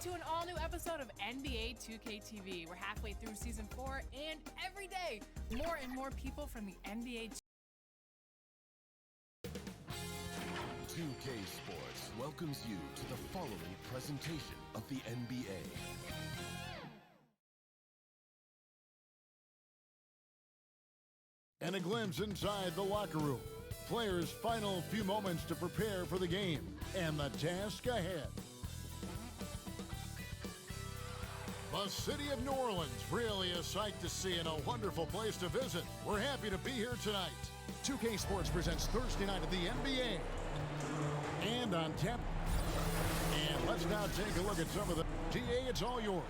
to an all-new episode of NBA 2K TV. We're halfway through Season 4, and every day, more and more people from the NBA 2K Sports welcomes you to the following presentation of the NBA. And a glimpse inside the locker room. Players' final few moments to prepare for the game and the task ahead. The city of New Orleans, really a sight to see and a wonderful place to visit. We're happy to be here tonight. 2K Sports presents Thursday night of the NBA. And on tap. And let's now take a look at some of the... TA, it's all yours.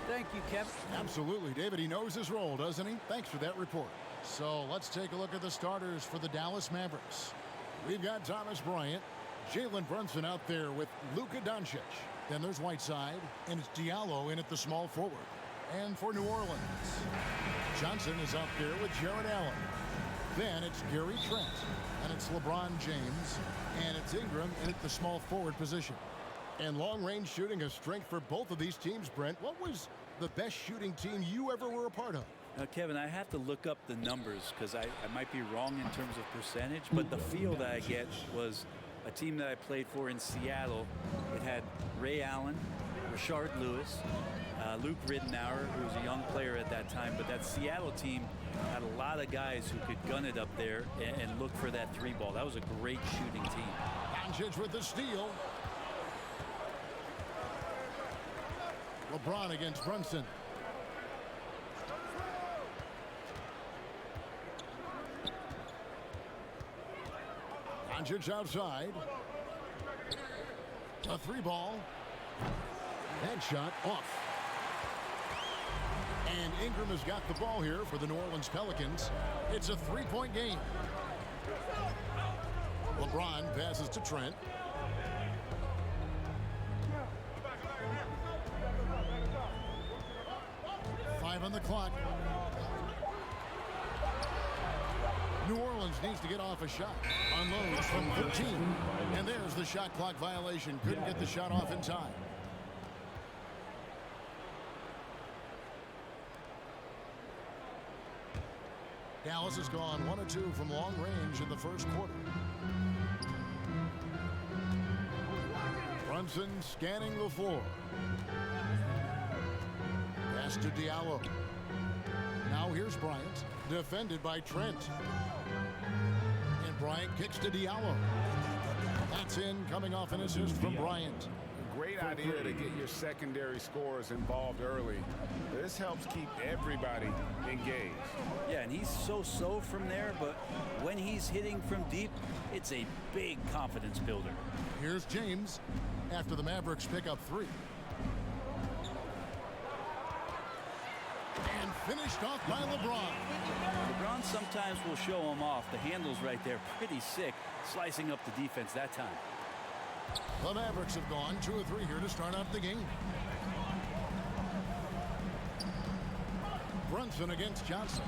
Thank you, Kevin. Absolutely, David. He knows his role, doesn't he? Thanks for that report. So let's take a look at the starters for the Dallas Mavericks. We've got Thomas Bryant, Jalen Brunson out there with Luka Doncic. Then there's Whiteside, and it's Diallo in at the small forward. And for New Orleans, Johnson is out there with Jared Allen. Then it's Gary Trent, and it's LeBron James, and it's Ingram in at the small forward position. And long-range shooting a strength for both of these teams, Brent. What was the best shooting team you ever were a part of? Kevin, I have to look up the numbers because I might be wrong in terms of percentage, but the feel that I get was a team that I played for in Seattle. It had Ray Allen, Rashard Lewis, Luke Ridenour, who was a young player at that time, but that Seattle team had a lot of guys who could gun it up there and look for that three ball. That was a great shooting team. Doncic with the steal. LeBron against Brunson. Doncic outside. A three ball. That shot off. And Ingram has got the ball here for the New Orleans Pelicans. It's a three-point game. LeBron passes to Trent. Five on the clock. New Orleans needs to get off a shot. Unloads from 13. And there's the shot clock violation. Couldn't get the shot off in time. Dallas has gone 1 of 2 from long range in the first quarter. Brunson scanning the floor. Pass to Diallo. Now here's Bryant, defended by Trent. And Bryant kicks to Diallo. That's in, coming off an assist from Bryant. Great idea to get your secondary scorers involved early. This helps keep everybody engaged. Yeah, and he's so from there, but when he's hitting from deep, it's a big confidence builder. Here's James after the Mavericks pick up 3. And finished off by LeBron. LeBron sometimes will show him off. The handle's right there, pretty sick, slicing up the defense that time. The Mavericks have gone 2 of 3 here to start out the game. Brunson against Johnson.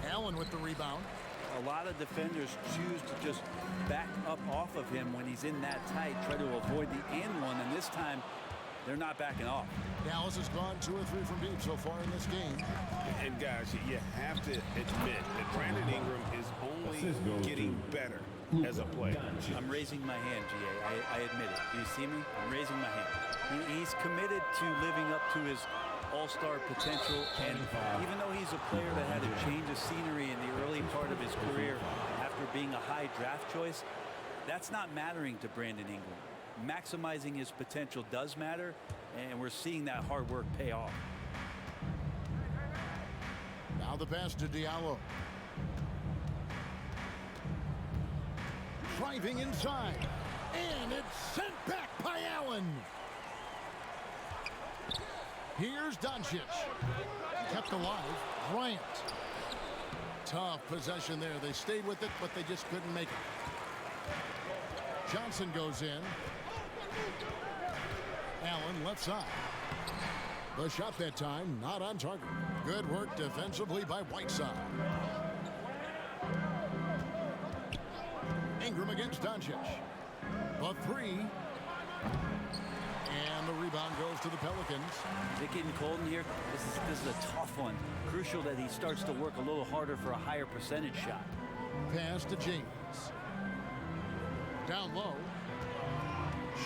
Allen with the rebound. A lot of defenders choose to just back up off of him when he's in that tight, try to avoid the and one, and this time they're not backing off. Dallas has gone 2 of 3 from deep so far in this game. And guys, you have to admit that Brandon Ingram is only getting better as a player. I'm raising my hand, GA. I admit it. Do you see me? I'm raising my hand. He's committed to living up to his all-star potential, and even though he's a player that had a change of scenery in the early part of his career after being a high draft choice, that's not mattering to Brandon Ingram. Maximizing his potential does matter, and we're seeing that hard work pay off. Now the pass to Diallo. Driving inside. And it's sent back by Allen. Here's Doncic. Kept alive. Bryant. Tough possession there. They stayed with it, but they just couldn't make it. Johnson goes in. Allen left side. The shot that time not on target. Good work defensively by Whiteside. Ingram against Doncic. A 3. And the rebound goes to the Pelicans. Is it getting cold in here? This is a tough one. Crucial that he starts to work a little harder for a higher percentage shot. Pass to James. Down low.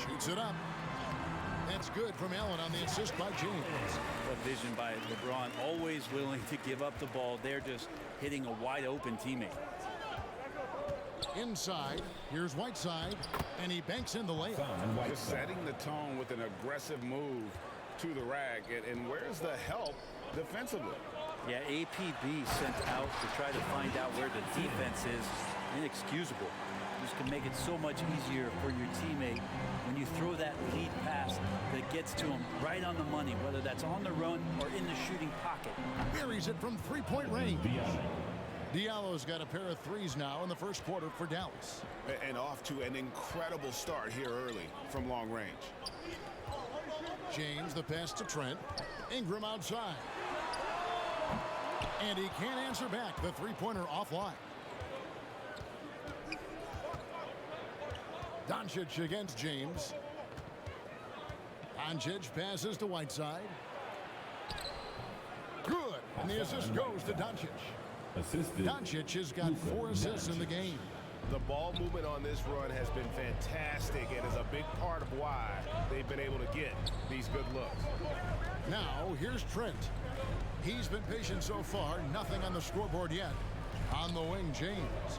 Shoots it up. That's good from Allen on the assist by James. What vision by LeBron. Always willing to give up the ball. They're just hitting a wide open teammate. Inside, here's Whiteside, and he banks in the layup. Just setting the tone with an aggressive move to the rack. And where's the help defensively? Yeah, APB sent out to try to find out where the defense is. Inexcusable. This can make it so much easier for your teammate when you throw that lead pass that gets to him right on the money, whether that's on the run or in the shooting pocket. Buries it from three-point range. Diallo's got a pair of threes now in the first quarter for Dallas. And off to an incredible start here early from long range. James, the pass to Trent. Ingram outside. And he can't answer back. The three-pointer offline. Doncic against James. Doncic passes to Whiteside. Good. And the assist goes to Doncic. Doncic has got 4 assists in the game. The ball movement on this run has been fantastic and is a big part of why they've been able to get these good looks. Now, here's Trent. He's been patient so far. Nothing on the scoreboard yet. On the wing, James.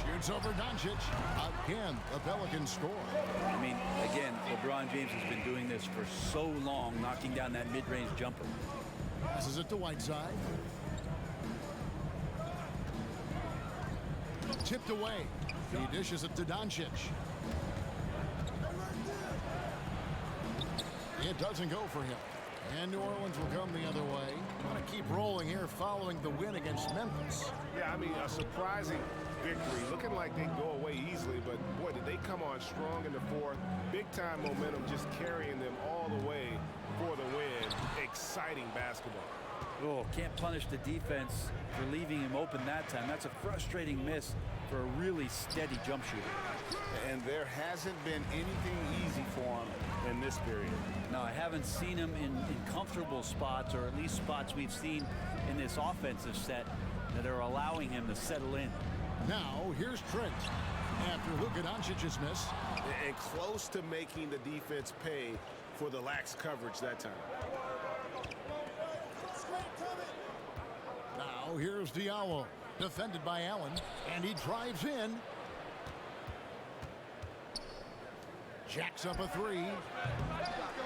Shoots over Doncic. Again, the Pelicans score. I mean, again, LeBron James has been doing this for so long, knocking down that mid-range jumper. Passes it to Whiteside. Tipped away. He dishes it to Doncic. It doesn't go for him. And New Orleans will come the other way. Want to keep rolling here following the win against Memphis. Yeah, I mean, a surprising victory. Looking like they go away easily, but boy, did they come on strong in the fourth. Big-time momentum just carrying them all the way for the win. Exciting basketball. Oh, can't punish the defense for leaving him open that time. That's a frustrating miss for a really steady jump shooter. And there hasn't been anything easy for him in this period. No, I haven't seen him in comfortable spots, or at least spots we've seen in this offensive set that are allowing him to settle in. Now, here's Trent. After Luka Doncic's miss. And close to making the defense pay for the lax coverage that time. Now, here's Diallo. Defended by Allen. And he drives in. Jacks up a three.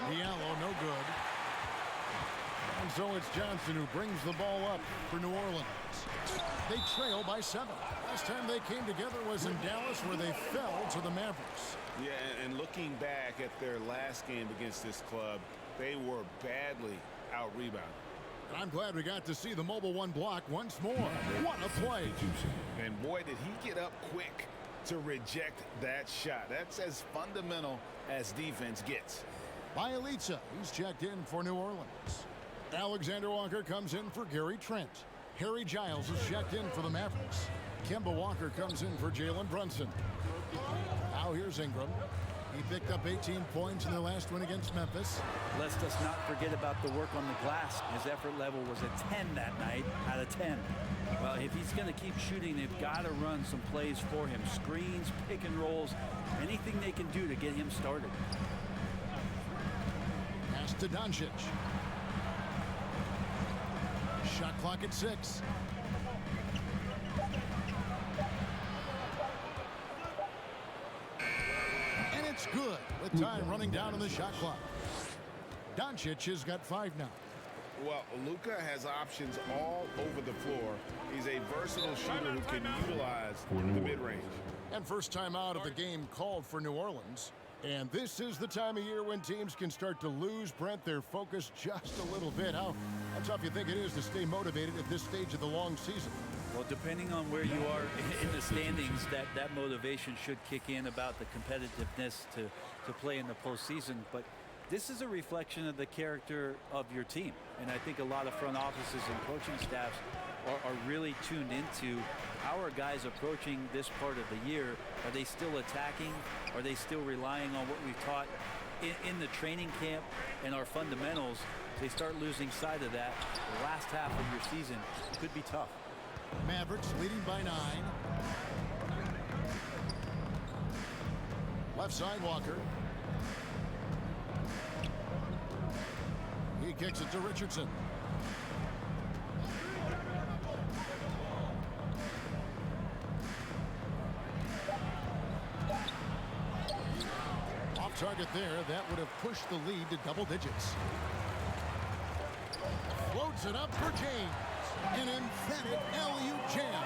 Diallo, no good. And so it's Johnson who brings the ball up for New Orleans. They trail by 7. Last time they came together was in Dallas, where they fell to the Mavericks. Yeah, and looking back at their last game against this club, they were badly out-rebounded. I'm glad we got to see the Mobile One block once more. What a play. And boy, did he get up quick to reject that shot. That's as fundamental as defense gets. Bielitsa, he's checked in for New Orleans. Alexander Walker comes in for Gary Trent. Harry Giles is checked in for the Mavericks. Kemba Walker comes in for Jalen Brunson. Now here's Ingram. He picked up 18 points in their last win against Memphis. Let's just not forget about the work on the glass. His effort level was a 10 that night out of 10. Well, if he's going to keep shooting, they've got to run some plays for him. Screens, pick and rolls, anything they can do to get him started. Pass to Doncic. Shot clock at 6. And it's good with time running down on the shot clock. Doncic has got 5 now. Well, Luka has options all over the floor. He's a versatile shooter who can utilize the mid-range. And first time out of the game called for New Orleans. And this is the time of year when teams can start to lose, Brent, their focus just a little bit. How tough you think it is to stay motivated at this stage of the long season? Well, depending on where you are in the standings, that motivation should kick in about the competitiveness to play in the postseason. But This is a reflection of the character of your team. And I think a lot of front offices and coaching staffs are really tuned into how are guys approaching this part of the year. Are they still attacking? Are they still relying on what we've taught in the training camp and our fundamentals? They start losing sight of that. The last half of your season could be tough. Mavericks leading by 9. Left side, Walker. He kicks it to Richardson. Off target there. That would have pushed the lead to double digits. Floats it up for James. An emphatic alley-oop jam.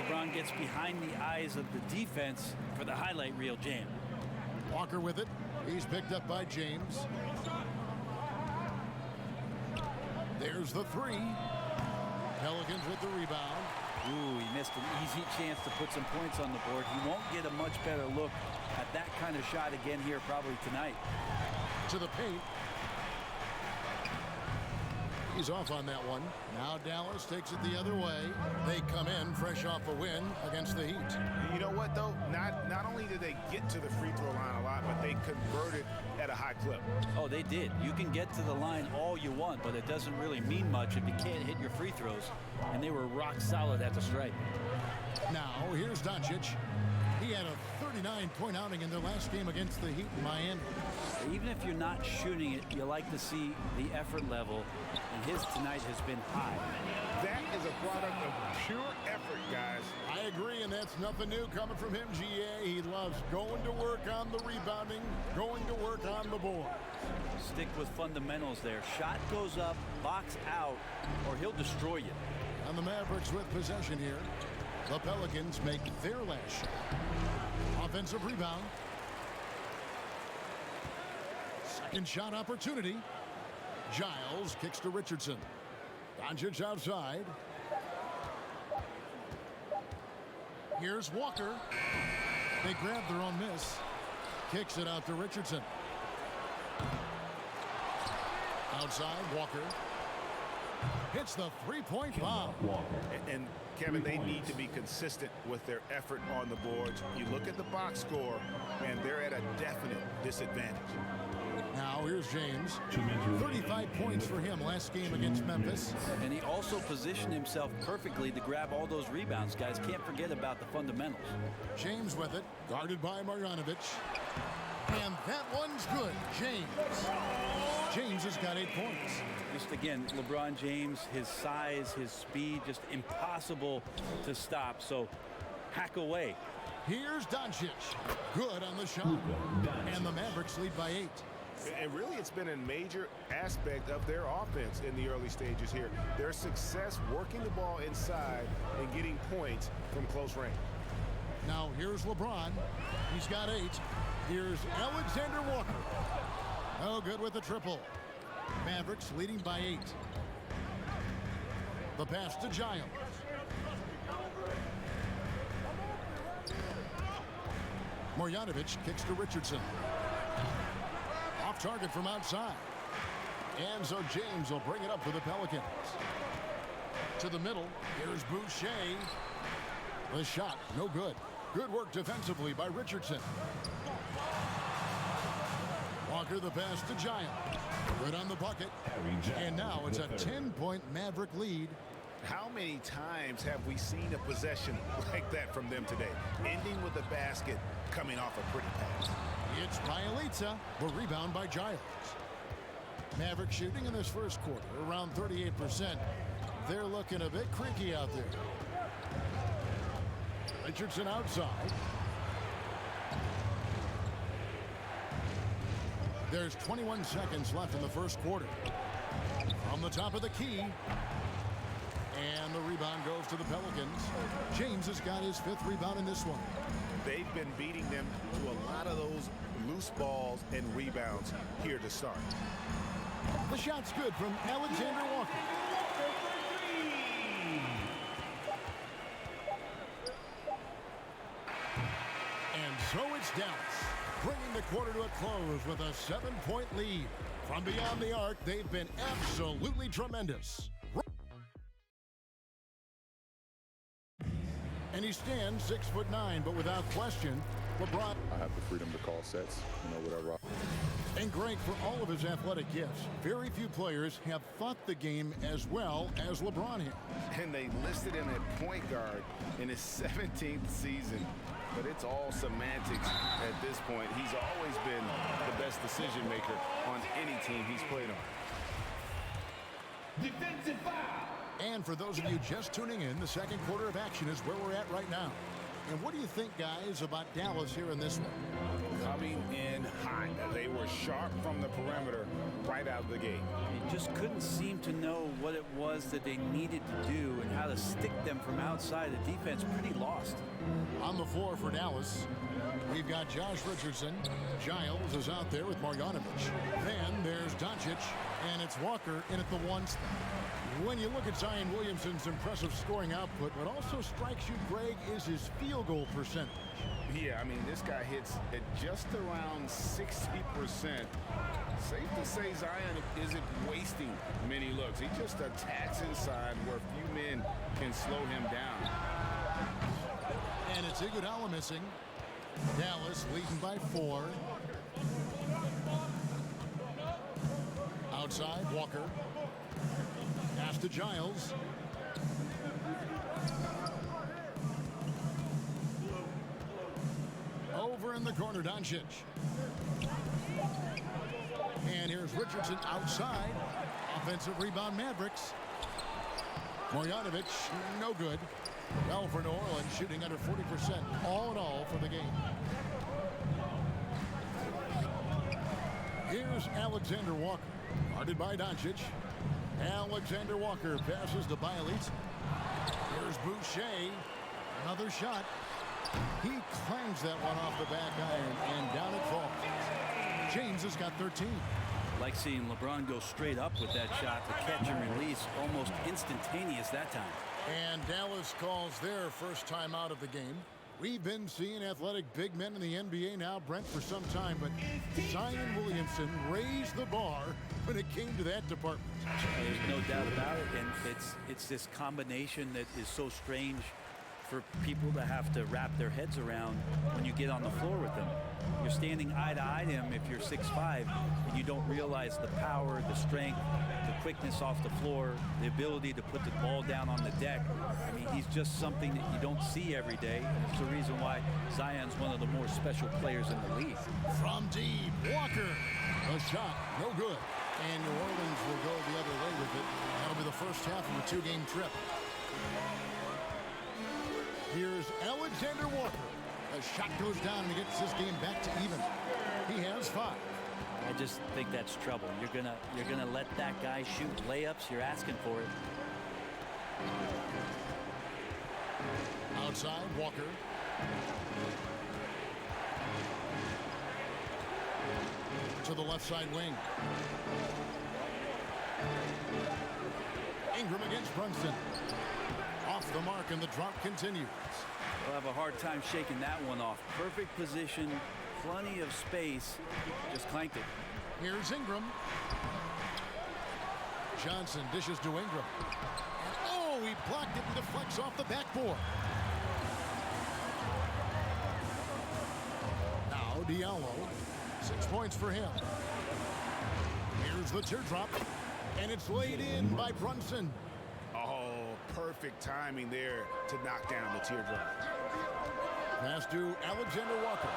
LeBron gets behind the eyes of the defense for the highlight reel jam. Walker with it. He's picked up by James. There's the 3. Pelicans with the rebound. Ooh, he missed an easy chance to put some points on the board. He won't get a much better look at that kind of shot again here probably tonight. To the paint. He's off on that one. Now Dallas takes it the other way. They come in fresh off a win against the Heat. You know what, though? Not only did they get to the free throw line a lot, but they converted at a high clip. Oh, they did. You can get to the line all you want, but it doesn't really mean much if you can't hit your free throws. And they were rock solid at the stripe. Now, here's Doncic. He had a 39-point outing in their last game against the Heat in Miami. Even if you're not shooting it, you like to see the effort level, and his tonight has been high. That is a product of pure effort, guys. I agree, and that's nothing new coming from him, GA. He loves going to work on the rebounding, going to work on the board. Stick with fundamentals there. Shot goes up, box out, or he'll destroy you. And the Mavericks with possession here. The Pelicans make their last shot. Offensive rebound. Second shot opportunity. Giles kicks to Richardson. Doncic outside. Here's Walker. They grab their own miss. Kicks it out to Richardson. Outside, Walker. Hits the three-point bomb. And Kevin, they need to be consistent with their effort on the boards. You look at the box score, and they're at a definite disadvantage. Now here's James. 35 points for him last game against Memphis. And he also positioned himself perfectly to grab all those rebounds. Guys, can't forget about the fundamentals. James with it, guarded by Marjanovic. And that one's good. James has got 8 points. Just again, LeBron James, his size, his speed, just impossible to stop. So hack away. Here's Doncic. Good on the shot. And the Mavericks lead by 8. And really, it's been a major aspect of their offense in the early stages here. Their success working the ball inside and getting points from close range. Now here's LeBron. He's got 8. Here's Alexander Walker. Oh, good with the triple. Mavericks leading by 8. The pass to Giles. Marjanovic kicks to Richardson. Off target from outside. And so James will bring it up for the Pelicans. To the middle. Here's Boucher. The shot, no good. Good work defensively by Richardson. Walker the pass to Giles. Good on the bucket. And now it's a 10-point Maverick lead. How many times have we seen a possession like that from them today? Ending with a basket, coming off a pretty pass. It's Bielitsa. The rebound by Giles. Maverick shooting in this first quarter around 38%. They're looking a bit creaky out there. Richardson outside. There's 21 seconds left in the first quarter. From the top of the key. And the rebound goes to the Pelicans. James has got his 5th rebound in this one. They've been beating them to a lot of those loose balls and rebounds here to start. The shot's good from Alexander Walker. And so it's Dallas, bringing the the quarter to a close with a 7-point lead. From beyond the arc, they've been absolutely tremendous. And he stands 6'9", but without question, LeBron. I have the freedom to call sets, whatever. And Greg, for all of his athletic gifts, very few players have thought the game as well as LeBron has. And they listed him at point guard in his 17th season. But it's all semantics at this point. He's always been the best decision maker on any team he's played on. Defensive foul. And for those of you just tuning in, the second quarter of action is where we're at right now. And what do you think, guys, about Dallas here in this one? Coming in hot. They were sharp from the perimeter right out of the gate. They just couldn't seem to know what it was that they needed to do and how to stick them from outside. The defense pretty lost. On the floor for Dallas, we've got Josh Richardson. Giles is out there with Marjanovic. Then there's Doncic, and it's Walker in at the 1 spot. When you look at Zion Williamson's impressive scoring output, what also strikes you, Greg, is his field goal percentage. Yeah, I mean, this guy hits at just around 60%. Safe to say Zion isn't wasting many looks. He just attacks inside where few men can slow him down. And it's Iguodala missing. Dallas leading by 4. Outside, Walker. Pass to Giles. Over in the corner, Doncic. And here's Richardson outside. Offensive rebound, Mavericks. Marjanovic, no good. Well, for New Orleans, shooting under 40% all in all for the game. Here's Alexander Walker, guarded by Doncic. Alexander Walker passes to Bielitz. Here's Boucher. Another shot. He clangs that one off the back iron, and down it falls. James has got 13. I like seeing LeBron go straight up with that shot. The catch and release almost instantaneous that time. And Dallas calls their first time out of the game. We've been seeing athletic big men in the NBA now, Brent, for some time, but Zion Williamson raised the bar when it came to that department. There's no doubt about it, and it's this combination that is so strange for people to have to wrap their heads around when you get on the floor with them. You're standing eye to eye to him if you're 6'5", and you don't realize the power, the strength, the quickness off the floor, the ability to put the ball down on the deck. I mean, he's just something that you don't see every day, and it's the reason why Zion's one of the more special players in the league. From deep, Walker. A shot, no good. And New Orleans will go the other way with it. That'll be the first half of a 2-game trip. Here's Alexander Walker. The shot goes down and he gets this game back to even. He has 5. I just think that's trouble. You're gonna let that guy shoot layups. You're asking for it. Outside, Walker. To the left side wing. Ingram against Brunson. Off the mark, and the drop continues. We'll have a hard time shaking that one off. Perfect position, plenty of space. Just clanked it. Here's Ingram. Johnson dishes to Ingram. And oh, he blocked it and deflects off the backboard. Now Diallo. 6 points for him. Here's the teardrop. And it's laid in by Brunson. Oh, perfect timing there to knock down the teardrop. Pass to Alexander Walker.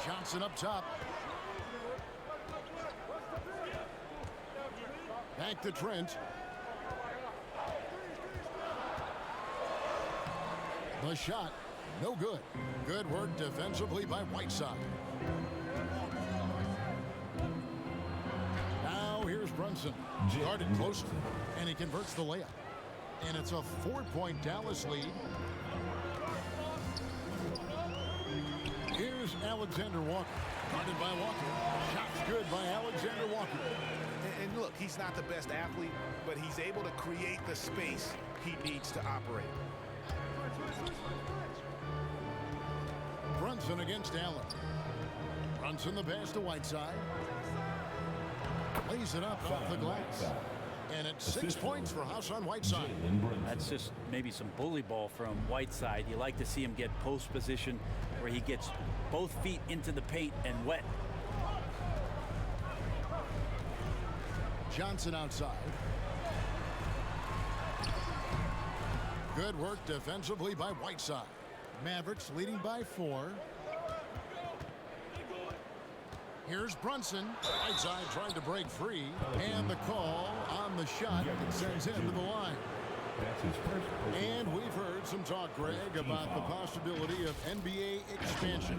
Johnson up top. Back to Trent. The shot, no good. Good work defensively by Whiteside. Now here's Brunson. Guarded closer, and he converts the layup. And it's a 4-point Dallas lead. Here's Alexander Walker. Guarded by Walker. Shots good by Alexander Walker. And look, he's not the best athlete, but he's able to create the space he needs to operate. Brunson against Allen. Brunson the pass to Whiteside. Lays it up off the glass. And it's 6 points for Hassan Whiteside. That's just maybe some bully ball from Whiteside. You like to see him get post position where he gets both feet into the paint and wet. Johnson outside. Good work defensively by Whiteside. Mavericks leading by 4. Here's Brunson. Whiteside trying to break free. And the call on the shot that sends him to the line. And we've heard some talk, Greg, about the possibility of NBA expansion.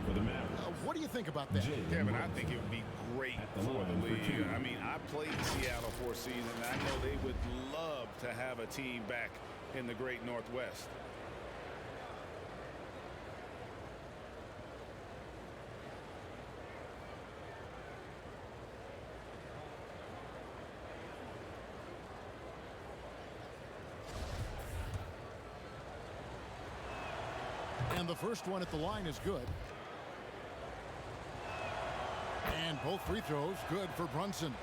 What do you think about that? Kevin, I think it would be great for the league. I mean, I played in Seattle for a season, and I know they would love to have a team back in the great Northwest. And the first one at the line is good. And both free throws good for Brunson.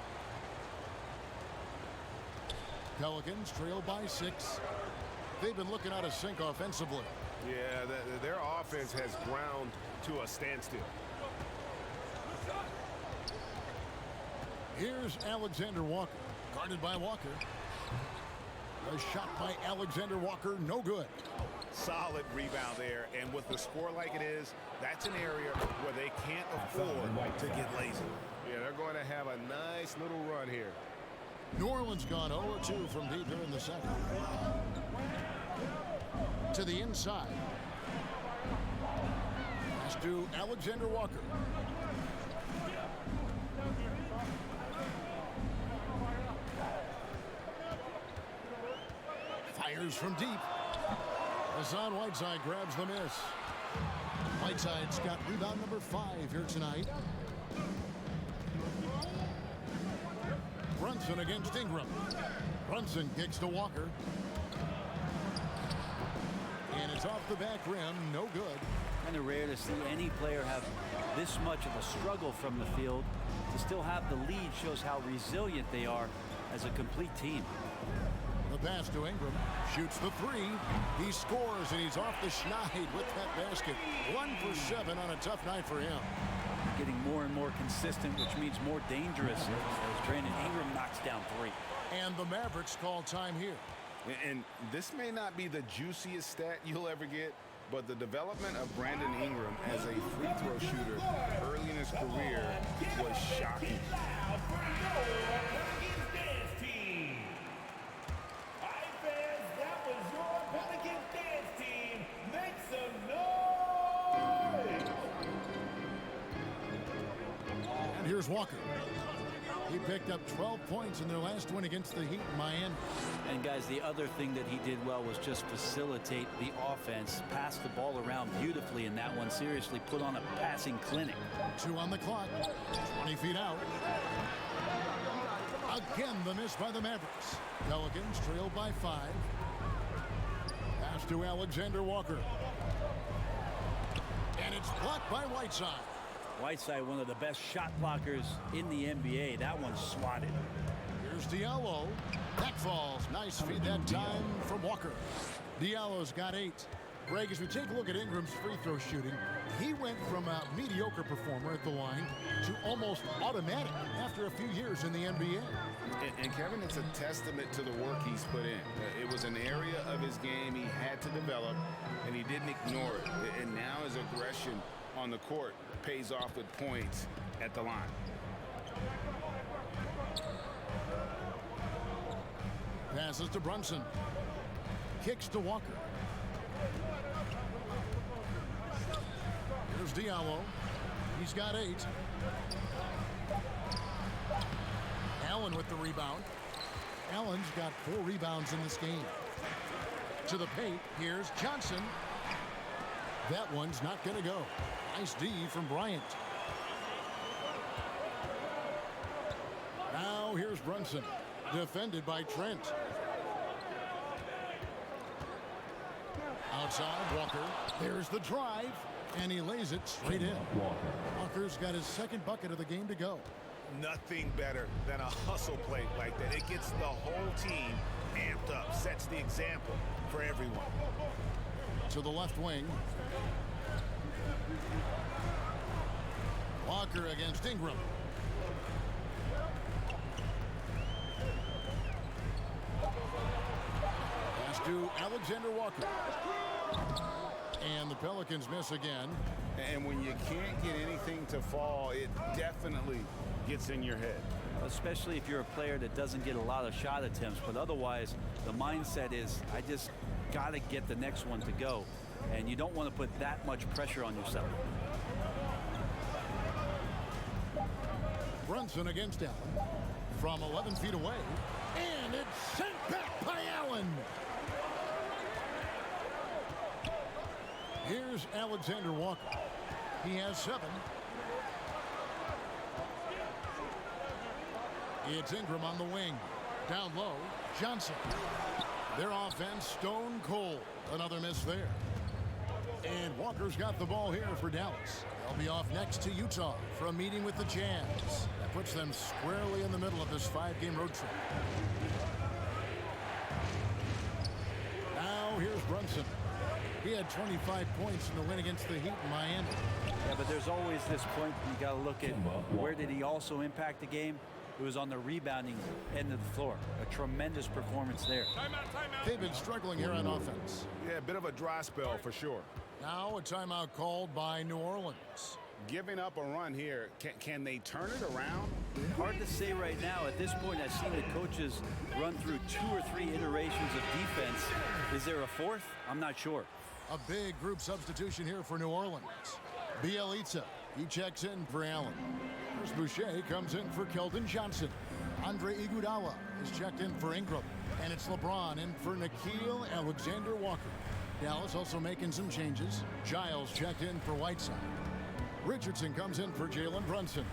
Pelicans trail by 6. They've been looking out of sync offensively. Yeah, their offense has ground to a standstill. Here's Alexander Walker, guarded by Walker. A shot by Alexander Walker, no good. Solid rebound there, and with the score like it is, that's an area where they can't afford to get lazy. Yeah, they're going to have a nice little run here. New Orleans gone 0-2 from deep here in the second. To the inside. Pass to Alexander Walker. Fires from deep. Hassan Whiteside grabs the miss. Whiteside's got rebound number 5 here tonight. Brunson against Ingram. Brunson kicks to Walker. And it's off the back rim, no good. Kind of rare to see any player have this much of a struggle from the field. To still have the lead shows how resilient they are as a complete team. The pass to Ingram. Shoots the 3. He scores, and he's off the schneid with that basket. 1 for 7 on a tough night for him. Getting more and more consistent, which means more dangerous as Brandon Ingram knocks down 3. And the Mavericks call time here. And this may not be the juiciest stat you'll ever get, but the development of Brandon Ingram as a free throw shooter early in his career was shocking. Here's Walker. He picked up 12 points in their last win against the Heat in Miami. And guys, the other thing that he did well was just facilitate the offense, pass the ball around beautifully in that one. Seriously, put on a passing clinic. 2 on the clock, 20 feet out. Again, the miss by the Mavericks. Pelicans trail by 5. Pass to Alexander Walker. And it's blocked by Whiteside. Whiteside, one of the best shot blockers in the NBA. That one's swatted. Here's Diallo. That falls. Nice feed that time from Walker. Diallo's got 8. Greg, as we take a look at Ingram's free throw shooting, he went from a mediocre performer at the line to almost automatic after a few years in the NBA. And Kevin, it's a testament to the work he's put in. It was an area of his game he had to develop, and he didn't ignore it. And now his aggression on the court pays off with points at the line. Passes to Brunson. Kicks to Walker. Here's Diallo. He's got 8. Allen with the rebound. Allen's got 4 rebounds in this game. To the paint, here's Johnson. That one's not going to go. Nice D from Bryant. Now here's Brunson. Defended by Trent. Outside, Walker. There's the drive. And he lays it straight in. Walker's got his second bucket of the game to go. Nothing better than a hustle play like that. It gets the whole team amped up, sets the example for everyone. To the left wing. Walker against Ingram. Pass to Alexander Walker. And the Pelicans miss again. And when you can't get anything to fall, it definitely gets in your head. Especially if you're a player that doesn't get a lot of shot attempts, but otherwise the mindset is, I just got to get the next one to go. And you don't want to put that much pressure on yourself. Brunson against Allen from 11 feet away. And it's sent back by Allen. Here's Alexander Walker. He has 7. It's Ingram on the wing. Down low, Johnson. Their offense stone cold. Another miss there. And Walker's got the ball here for Dallas. They'll be off next to Utah for a meeting with the Jazz. That puts them squarely in the middle of this 5-game road trip. Now here's Brunson. He had 25 points in the win against the Heat in Miami. Yeah, but there's always this point you got to look at where did he also impact the game. It was on the rebounding end of the floor. A tremendous performance there. Timeout. They've been struggling here on offense. Yeah, a bit of a dry spell for sure. Now a timeout called by New Orleans. Giving up a run here, can they turn it around? Hard to say right now. At this point, I've seen the coaches run through 2 or 3 iterations of defense. Is there a fourth? I'm not sure. A big group substitution here for New Orleans. Bielitsa, he checks in for Allen. Chris Boucher comes in for Keldon Johnson. Andre Iguodala is checked in for Ingram. And it's LeBron in for Nickeil Alexander-Walker. Dallas also making some changes. Giles checked in for Whiteside. Richardson comes in for Jalen Brunson.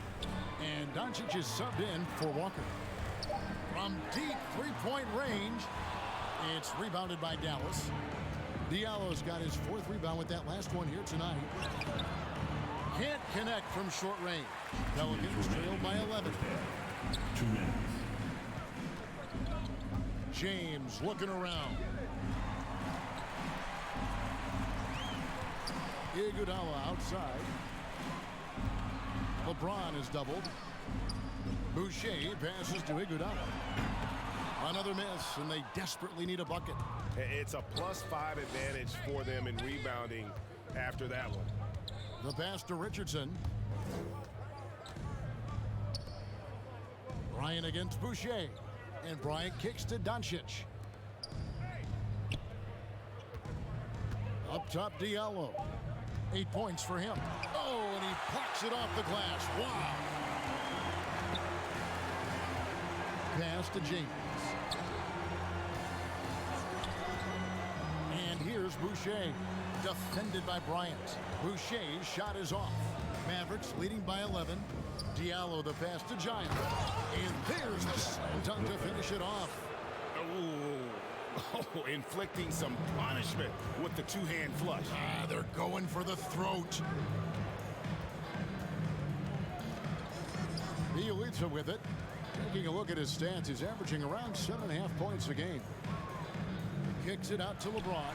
And Doncic is subbed in for Walker. From deep three-point range, it's rebounded by Dallas. Diallo's got his 4th rebound with that last one here tonight. Can't connect from short range. Pelicans trailed by 11. 2 minutes. James looking around. Iguodala outside. LeBron is doubled. Boucher passes to Iguodala. Another miss, and they desperately need a bucket. It's a +5 advantage for them in rebounding after that one. The pass to Richardson. Bryant against Boucher. And Bryant kicks to Doncic. Up top, Diallo. 8 points for him. Oh, and he plucks it off the glass. Wow. Pass to James. And here's Boucher. Defended by Bryant. Boucher's shot is off. Mavericks leading by 11. Diallo the pass to Giles. And there's the slam dunk to finish it off. Oh, inflicting some punishment with the 2-hand flush. They're going for the throat. Bielitsa with it. Taking a look at his stats, he's averaging around 7.5 points a game. Kicks it out to LeBron.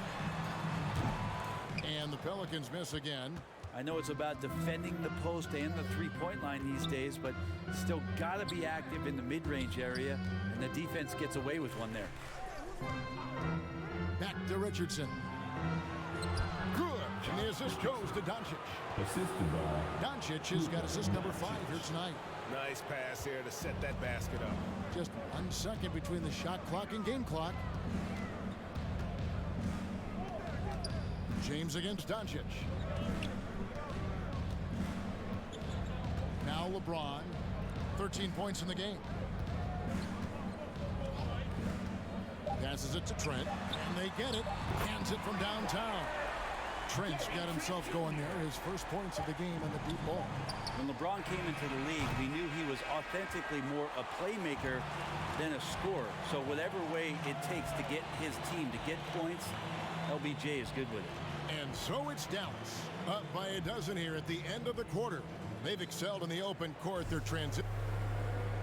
And the Pelicans miss again. I know it's about defending the post and the 3-point line these days, but still got to be active in the mid-range area, and the defense gets away with one there. Back to Richardson. Good. And the assist goes to Doncic. Assisted by Doncic has got assist number 5 here tonight. Nice pass there to set that basket up. Just 1 second between the shot clock and game clock. James against Doncic. Now LeBron. 13 points in the game. Passes it to Trent, and they get it. Hands it from downtown. Trent's got himself going there. His first points of the game on the deep ball. When LeBron came into the league, we knew he was authentically more a playmaker than a scorer. So whatever way it takes to get his team to get points, LBJ is good with it. And so it's Dallas, up by a dozen here at the end of the quarter. They've excelled in the open court. Their transition.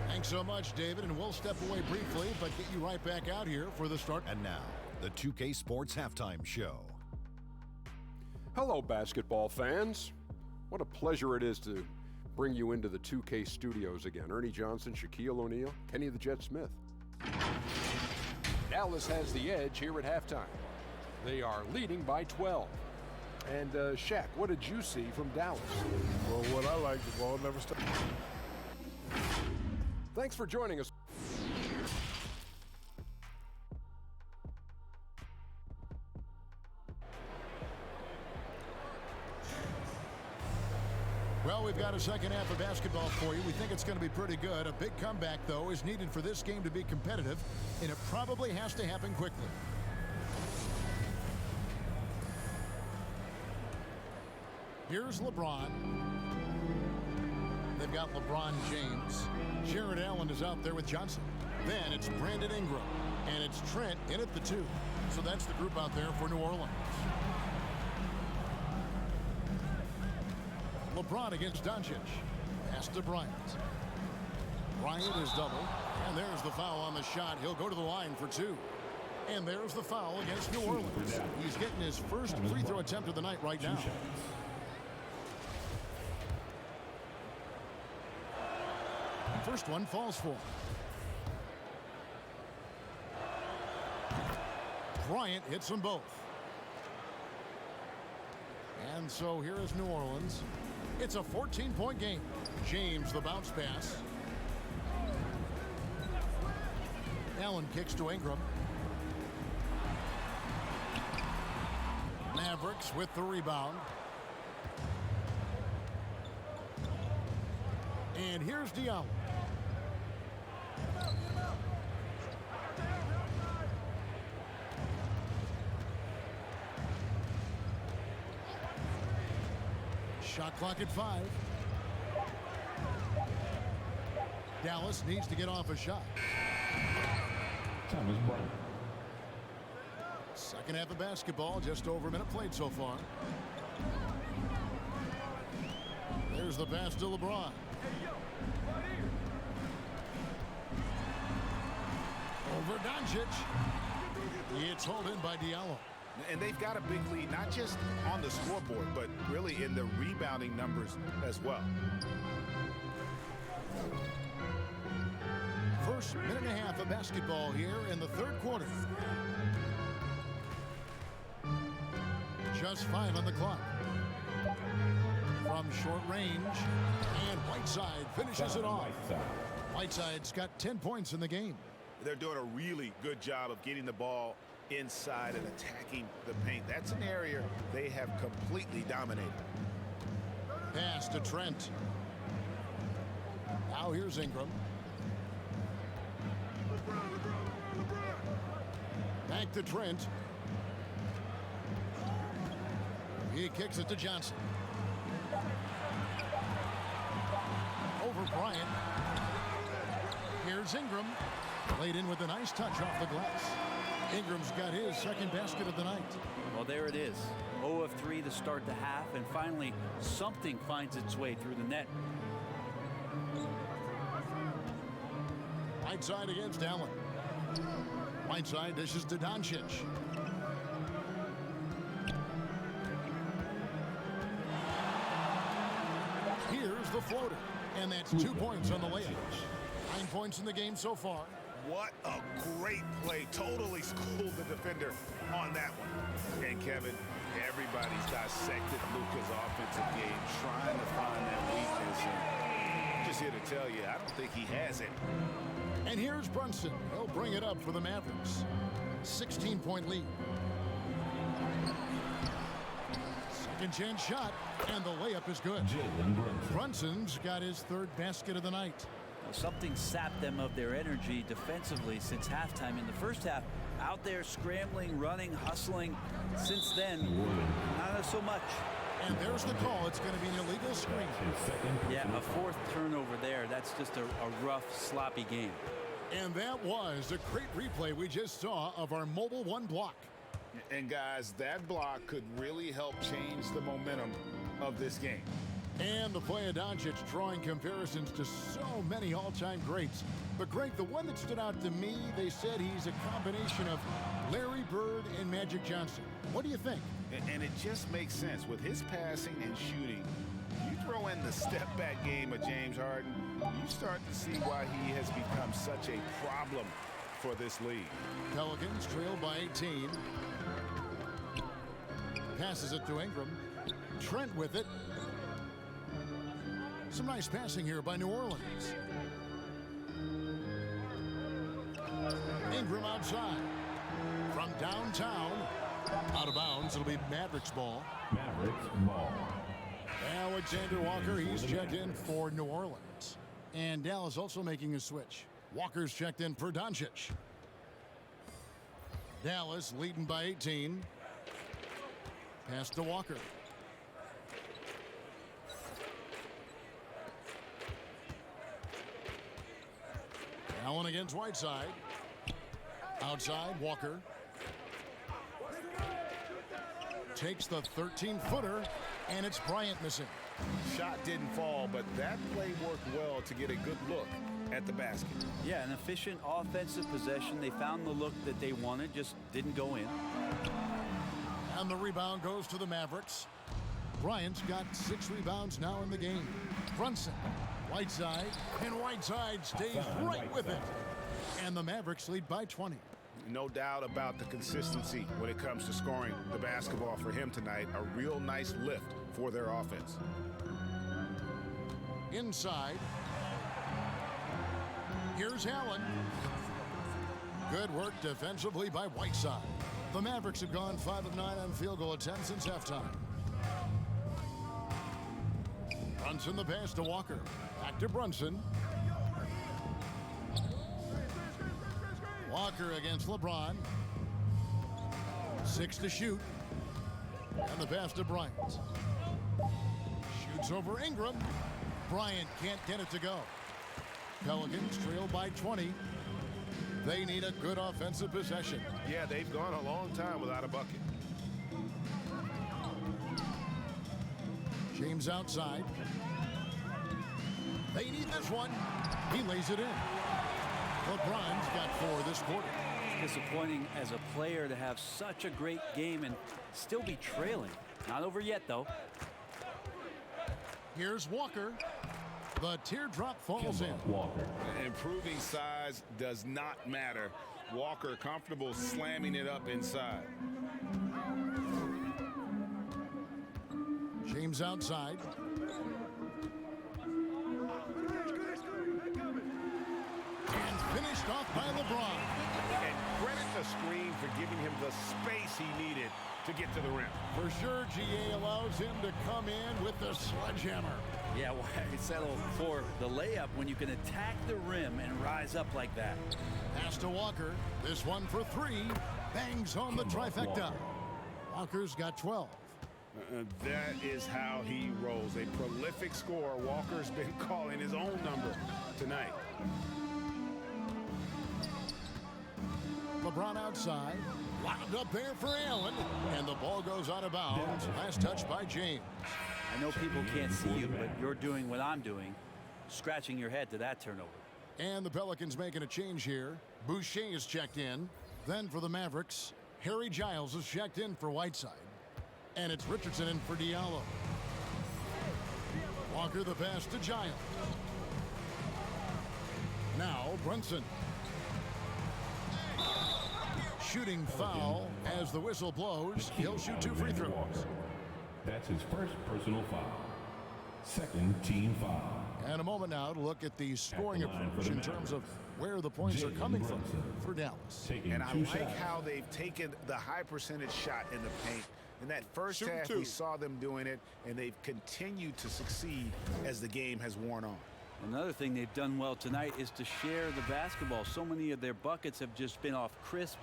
Thanks so much, David, and we'll step away briefly, but get you right back out here for the start. And now, the 2K Sports Halftime Show. Hello, basketball fans. What a pleasure it is to bring you into the 2K studios again. Ernie Johnson, Shaquille O'Neal, Kenny the Jet Smith. Dallas has the edge here at halftime. They are leading by 12. And Shaq, what did you see from Dallas? Well, what I like, the ball never stopped. Thanks for joining us. Well, we've got a second half of basketball for you. We think it's going to be pretty good. A big comeback, though, is needed for this game to be competitive, and it probably has to happen quickly. Here's LeBron. They've got LeBron James. Jared Allen is out there with Johnson. Then it's Brandon Ingram. And it's Trent in at the 2. So that's the group out there for New Orleans. LeBron against Doncic. Pass to Bryant. Bryant is double. And there's the foul on the shot. He'll go to the line for 2. And there's the foul against New Orleans. He's getting his first free throw attempt of the night right now. First one falls for him. Bryant hits them both. And so here is New Orleans. It's a 14-point game. James, the bounce pass. Allen kicks to Ingram. Mavericks with the rebound. And here's Diallo. Shot clock at 5. Dallas needs to get off a shot. Time is running. Second half of basketball, just over a minute played so far. There's the pass to LeBron. Over Doncic. It's hauled in by Diallo. And they've got a big lead, not just on the scoreboard, but really in the rebounding numbers as well. First minute and a half of basketball here in the third quarter. Just 5 on the clock. From short range, and Whiteside finishes it off. Whiteside's got 10 points in the game. They're doing a really good job of getting the ball inside and attacking the paint. That's an area they have completely dominated. Pass to Trent. Now here's Ingram. Back to Trent. He kicks it to Johnson. Over Bryant. Here's Ingram. Laid in with a nice touch off the glass. Ingram's got his second basket of the night. Well, there it is. 0 of 3 to start the half, and finally something finds its way through the net. Whiteside against Allen. Whiteside dishes to Doncic. Here's the floater. And that's 2 points on the layup. 9 points in the game so far. What a great play. Totally schooled the defender on that one. And Kevin, everybody's dissected Luka's offensive game, trying to find that weakness. And just here to tell you, I don't think he has it. And here's Brunson. He'll bring it up for the Mavericks. 16-point lead. Second chance shot, and the layup is good. Brunson's got his third basket of the night. Well, something sapped them of their energy defensively since halftime. In the first half, out there scrambling, running, hustling. Since then, not so much. And there's the call. It's going to be an illegal screen. Yeah, a fourth turnover there. That's just a rough, sloppy game. And that was a great replay we just saw of our Mobile One block. And guys, that block could really help change the momentum of this game. And the play of Doncic drawing comparisons to so many all-time greats. But Greg, the one that stood out to me, they said he's a combination of Larry Bird and Magic Johnson. What do you think? And it just makes sense. With his passing and shooting, you throw in the step-back game of James Harden, you start to see why he has become such a problem for this league. Pelicans trail by 18. Passes it to Ingram. Trent with it. Some nice passing here by New Orleans. Ingram outside. From downtown. Out of bounds. It'll be Mavericks ball. Mavericks ball. Alexander Walker, he's checked in for New Orleans. And Dallas also making a switch. Walker's checked in for Doncic. Dallas leading by 18. Pass to Walker. Allen against Whiteside. Outside, Walker. Takes the 13-footer, and it's Bryant missing. Shot didn't fall, but that play worked well to get a good look at the basket. Yeah, an efficient offensive possession. They found the look that they wanted, just didn't go in. And the rebound goes to the Mavericks. Bryant's got 6 rebounds now in the game. Brunson, Whiteside, and Whiteside stays right with it. And the Mavericks lead by 20. No doubt about the consistency when it comes to scoring the basketball for him tonight. A real nice lift for their offense. Inside. Here's Allen. Good work defensively by Whiteside. The Mavericks have gone 5 of 9 on field goal attempts since halftime. Brunson the pass to Walker. Back to Brunson. Walker against LeBron. 6 to shoot. And the pass to Bryant. Shoots over Ingram. Bryant can't get it to go. Pelicans trail by 20. They need a good offensive possession. Yeah, they've gone a long time without a bucket. James outside. They need this one. He lays it in. LeBron's got 4 this quarter. It's disappointing as a player to have such a great game and still be trailing. Not over yet, though. Here's Walker. The teardrop falls in. Walker. Improving size does not matter. Walker comfortable slamming it up inside. James outside. And finished off by LeBron. And credit the screen for giving him the space he needed to get to the rim. For sure, GA allows him to come in with the sledgehammer. Yeah, why settle for the layup when you can attack the rim and rise up like that? Pass to Walker. This one for 3. Bangs home the trifecta. Walker's got 12. That is how he rolls. A prolific scorer. Walker's been calling his own number tonight. LeBron outside. Lobbed up there for Allen. And the ball goes out of bounds. Last touch by James. I know people can't see you, but you're doing what I'm doing, scratching your head to that turnover. And the Pelicans making a change here. Boucher is checked in. Then for the Mavericks, Harry Giles is checked in for Whiteside. And it's Richardson in for Diallo. Walker the pass to Giles. Now Brunson. Shooting foul as the whistle blows. He'll shoot 2 free throws. That's his first personal foul. Second team foul. And a moment now to look at the scoring approach in terms of where the points are coming from for Dallas. And I like how they've taken the high percentage shot in the paint. In that first half, we saw them doing it, and they've continued to succeed as the game has worn on. Another thing they've done well tonight is to share the basketball. So many of their buckets have just been off crisp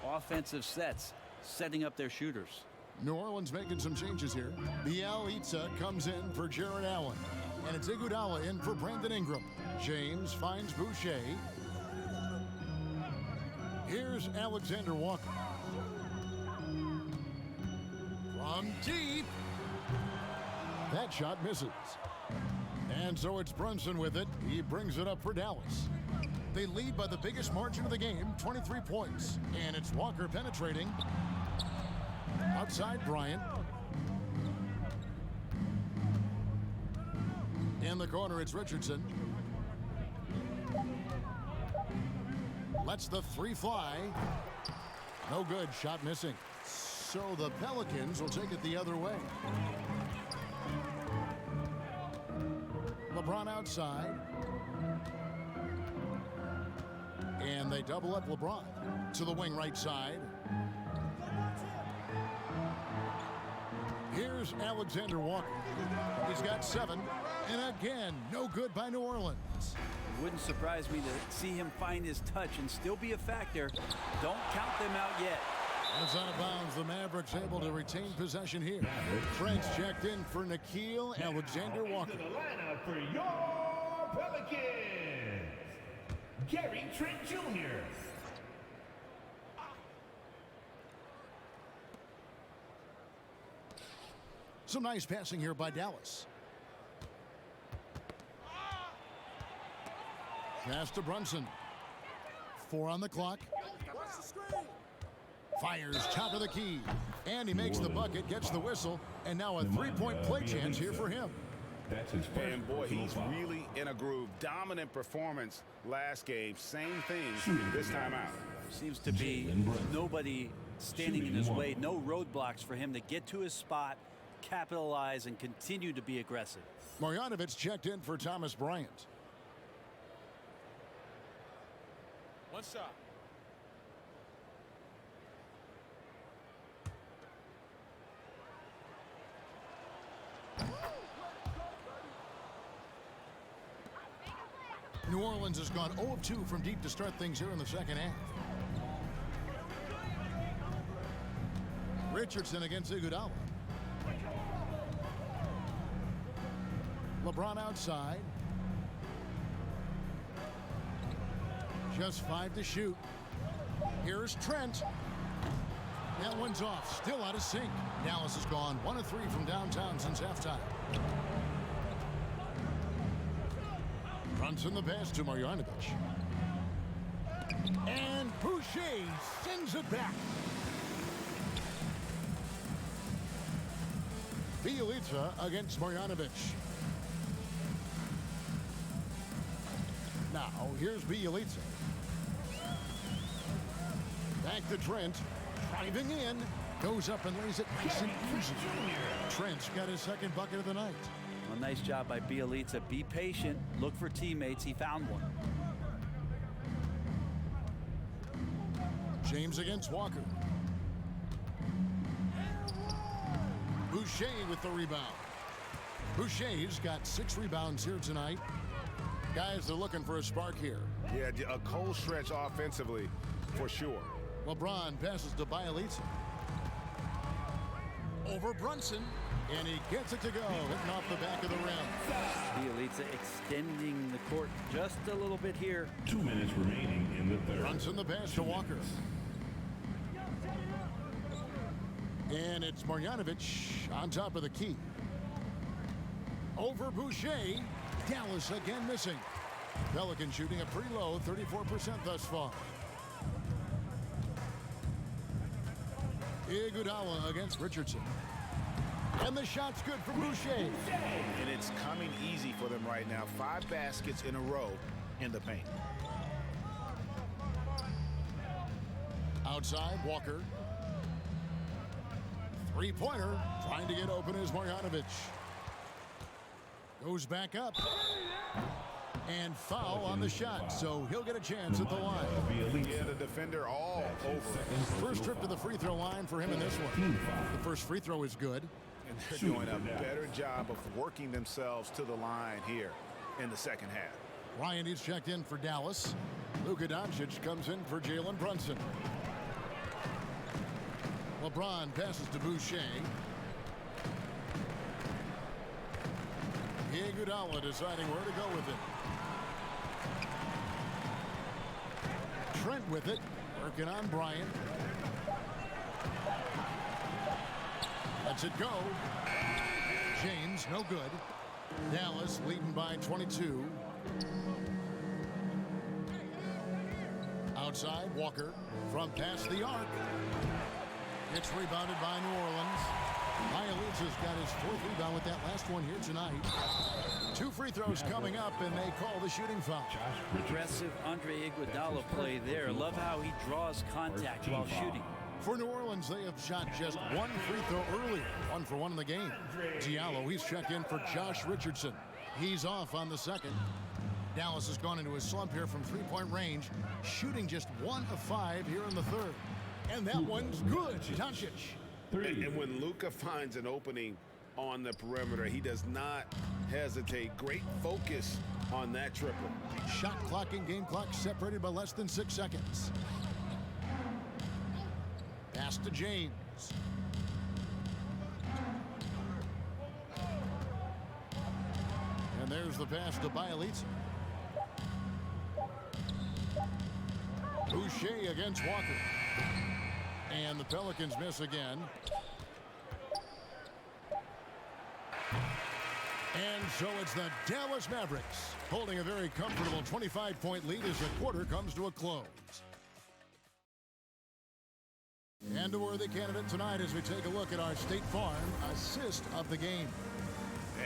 offensive sets, setting up their shooters. New Orleans making some changes here. Bielitsa comes in for Jared Allen. And it's Iguodala in for Brandon Ingram. James finds Boucher. Here's Alexander Walker. From deep. That shot misses. And so it's Brunson with it. He brings it up for Dallas. They lead by the biggest margin of the game, 23 points. And it's Walker penetrating. Outside Bryant. In the corner, it's Richardson. Lets the three fly. No good. Shot missing. So the Pelicans will take it the other way. LeBron outside. And they double up LeBron to the wing right side. Here's Alexander Walker. He's got 7. And again, no good by New Orleans. It wouldn't surprise me to see him find his touch and still be a factor. Don't count them out yet. It's out of bounds. The Mavericks able to retain possession here. Trent's checked in for Nickeil Alexander-Walker. To the lineup for your Pelicans, Gary Trent Jr. Some nice passing here by Dallas. Pass to Brunson. 4 on the clock. Fires top of the key. And he makes the bucket, gets the whistle, and now a three-point play chance here for him. That's his first. And boy, he's really in a groove. Dominant performance last game. Same thing this time out. Seems to be nobody standing in his way. No roadblocks for him to get to his spot, capitalize, and continue to be aggressive. Marjanovic checked in for Thomas Bryant. One shot. New Orleans has gone 0 of 2 from deep to start things here in the second half. Richardson against Iguodala. LeBron outside. Just 5 to shoot. Here's Trent. That one's off. Still out of sync. Dallas has gone 1 of 3 from downtown since halftime. Brunson the pass to Marjanovic. And Boucher sends it back. Bielitsa against Marjanovic. Now, here's Bielitsa. Back to Trent. Driving in. Goes up and lays it nice and easy. Trent's got his second bucket of the night. Well, nice job by Bielitsa. Be patient. Look for teammates. He found one. James against Walker. Boucher with the rebound. Boucher's got 6 rebounds here tonight. Guys, they're looking for a spark here. Yeah, a cold stretch offensively for sure. LeBron passes to Bielitsa. Over Brunson. And he gets it to go, hitting off the back of the rim. Bielitsa extending the court just a little bit here. 2 minutes remaining in the third. Brunson the pass to Walker. And it's Marjanovic on top of the key. Over Boucher. Dallas again missing. Pelican shooting a pretty low, 34% thus far. Iguodala against Richardson. And the shot's good for Boucher. And it's coming easy for them right now. 5 baskets in a row in the paint. Outside, Walker. Three-pointer. Trying to get open is Marjanovic. Goes back up. And foul on the shot, so he'll get a chance at the line. Yeah, the defender all over. First trip to the free throw line for him in this one. The first free throw is good. And they're doing a better job of working themselves to the line here in the second half. Ryan is checked in for Dallas. Luka Doncic comes in for Jalen Brunson. LeBron passes to Boucher. Iguodala deciding where to go with it. Trent with it, working on Bryant. Lets it go. James, no good. Dallas leading by 22. Outside, Walker from past the arc. It's rebounded by New Orleans. Bielitsa's got his 4th rebound with that last one here tonight. 2 free throws coming up, and they call the shooting foul. Aggressive Andre Iguodala play there. Love how he draws contact while shooting. For New Orleans, they have shot just 1 free throw earlier. 1 for 1 in the game. Diallo, he's checked in for Josh Richardson. He's off on the second. Dallas has gone into a slump here from 3-point range, shooting just 1 of 5 here in the 3rd. And that one's good. Doncic. And when Luka finds an opening on the perimeter, he does not hesitate. Great focus on that triple. Shot clock and game clock separated by less than 6 seconds. Pass to James. And there's the pass to Bielitsa. Boucher against Walker. And the Pelicans miss again. And so it's the Dallas Mavericks holding a very comfortable 25-point lead as the quarter comes to a close. And a worthy candidate tonight as we take a look at our State Farm assist of the game.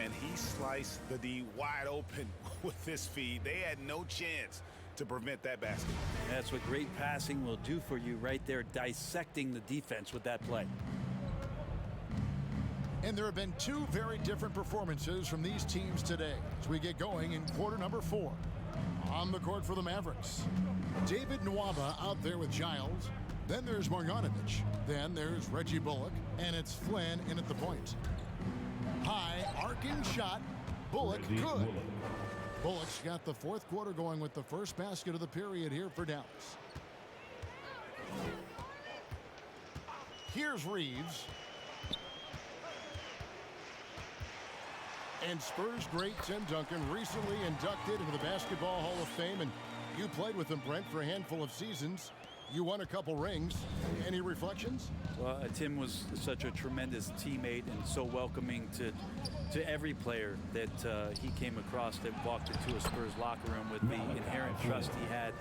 And he sliced the D wide open with this feed. They had no chance to prevent that basket. That's what great passing will do for you right there, dissecting the defense with that play. And there have been 2 very different performances from these teams today as we get going in quarter number 4. On the court for the Mavericks, David Nwaba out there with Giles. Then there's Marjanovic. Then there's Reggie Bullock. And it's Flynn in at the point. High arcing shot. Bullock good. Bullock's got the 4th quarter going with the first basket of the period here for Dallas. Here's Reeves. And Spurs great Tim Duncan recently inducted into the Basketball Hall of Fame, and you played with him, Brent, for a handful of seasons. You won a couple rings. Any reflections? Well, Tim was such a tremendous teammate and so welcoming to every player that he came across that walked into a Spurs locker room with the inherent trust he had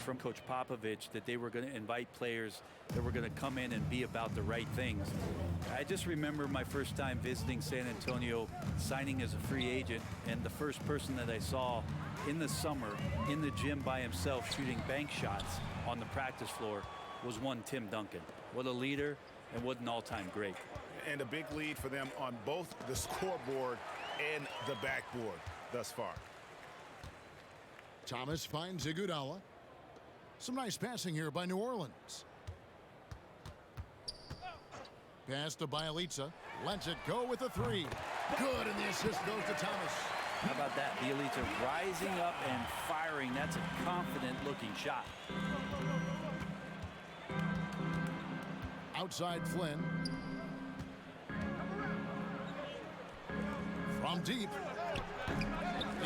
from Coach Popovich that they were going to invite players that were going to come in and be about the right things. I just remember my first time visiting San Antonio, signing as a free agent, and the first person that I saw in the summer in the gym by himself shooting bank shots on the practice floor was one Tim Duncan. What a leader and what an all-time great. And a big lead for them on both the scoreboard and the backboard thus far. Thomas finds Iguodala. Some nice passing here by New Orleans. Pass to Bielitsa. Lets it go with a 3. Good, and the assist goes to Thomas. How about that? Bielitsa rising up and firing. That's a confident-looking shot. Outside Flynn. From deep.